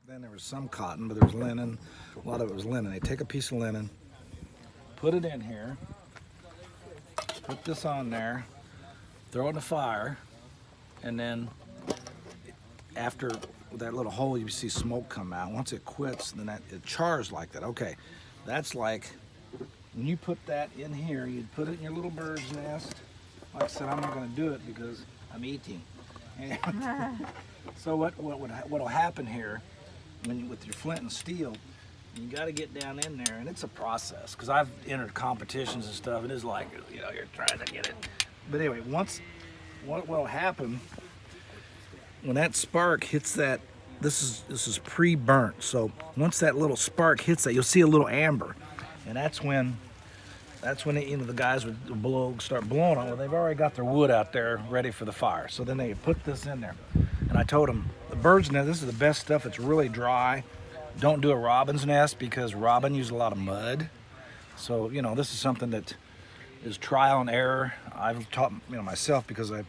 then there was some cotton, but there was linen. A lot of it was linen. They take a piece of linen, put it in here, put this on there, throw it in the fire, and then after that little hole, you see smoke come out. Once it quits, then it chars like that. Okay, that's like when you put that in here, you'd put it in your little bird's nest. Like I said, I'm not going to do it because I'm eating. And so what'll happen here when you, with your flint and steel, you got to get down in there, and it's a process. Because I've entered competitions and stuff, and it's like, you know, you're trying to get it. But anyway, what'll happen when that spark hits that, this is pre-burnt. So once that little spark hits that, you'll see a little amber, and that's when you know, the guys would start blowing on it. Well, they've already got their wood out there ready for the fire. So then they put this in there. And I told them, the bird's nest, this is the best stuff. It's really dry. Don't do a robin's nest because robin use a lot of mud. So, you know, this is something that is trial and error. I've taught, you know, myself because I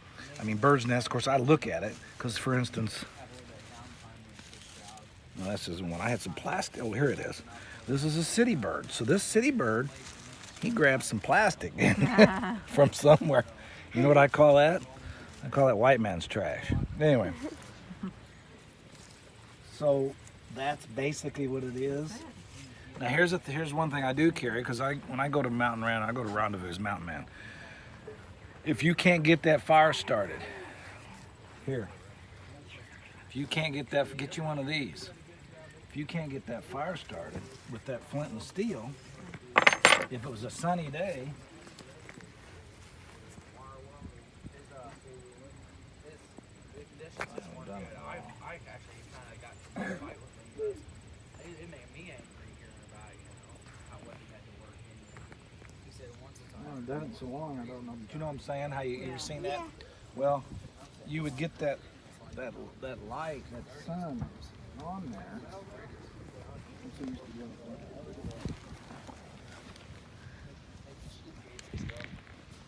mean, bird's nest, of course, I look at it. Because, for instance, no, this isn't one. I had some plastic. Oh, here it is. This is a city bird. So this city bird, he grabbed some plastic from somewhere. You know what I call that? I call that white man's trash. Anyway, so that's basically what it is. Now here's one thing I do carry, because when I go to Mountain Ran, I go to Rendezvous Mountain Man. If you can't get that fire started, here. If you can't get you one of these. If you can't get that fire started with that flint and steel, if it was a sunny day, I haven't done it so long, I don't know. But you know what I'm saying? How you ever seen that? Well, you would get that light, that sun on there.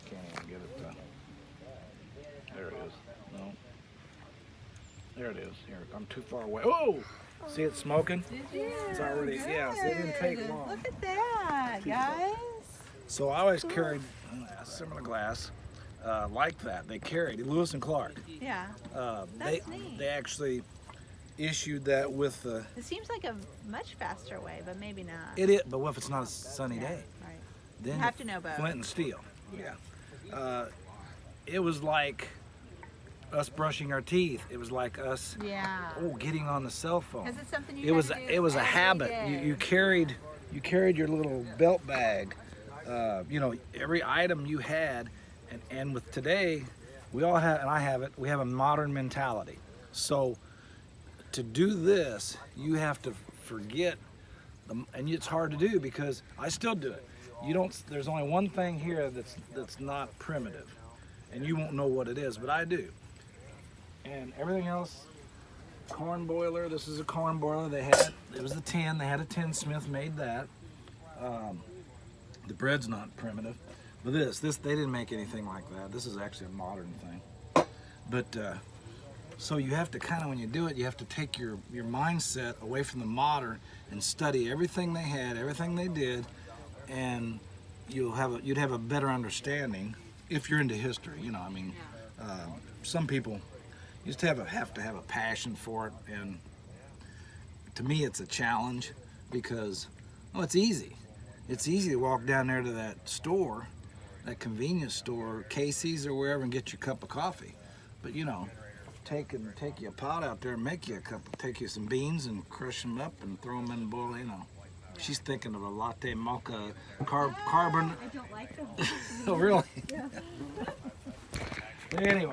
Can't even get it done. There it is. No. There it is. Here, I'm too far away. Oh! See it smoking? Did you? It's already, yeah, so it didn't take long. Look at that, guys. So I always carried a similar glass like that. They carried Lewis and Clark. Yeah. That's neat. They actually issued that with the. It seems like a much faster way, but maybe not. It is, but what if it's not a sunny day? Right. Then You have to know both. Flint and steel. Yeah. It was like us brushing our teeth. It was like us getting on the cell phone. Because it's something you It was gotta do it was a every habit. day. You carried your little belt bag. You know, every item you had, and with today, we all have, and I have it. We have a modern mentality. So to do this, you have to forget, and it's hard to do because I still do it. You don't. There's only one thing here that's not primitive, and you won't know what it is, but I do. And everything else, corn boiler. This is a corn boiler. It was a tin. They had a tinsmith made that. The bread's not primitive, but this they didn't make anything like that. This is actually a modern thing. But so you have to kind of, when you do it, you have to take your mindset away from the modern and study everything they had, everything they did, and you'd have a better understanding if you're into history. You know, I mean, some people just have to have a passion for it, and to me, it's a challenge because it's easy. It's easy to walk down there to that store, that convenience store, Casey's or wherever, and get your cup of coffee. But you know, take you a pot out there and make you a cup. Take you some beans and crush them up and throw them in the bowl. You know, she's thinking of a latte mocha carbon. I don't like them. Oh, really? Yeah. Anyway,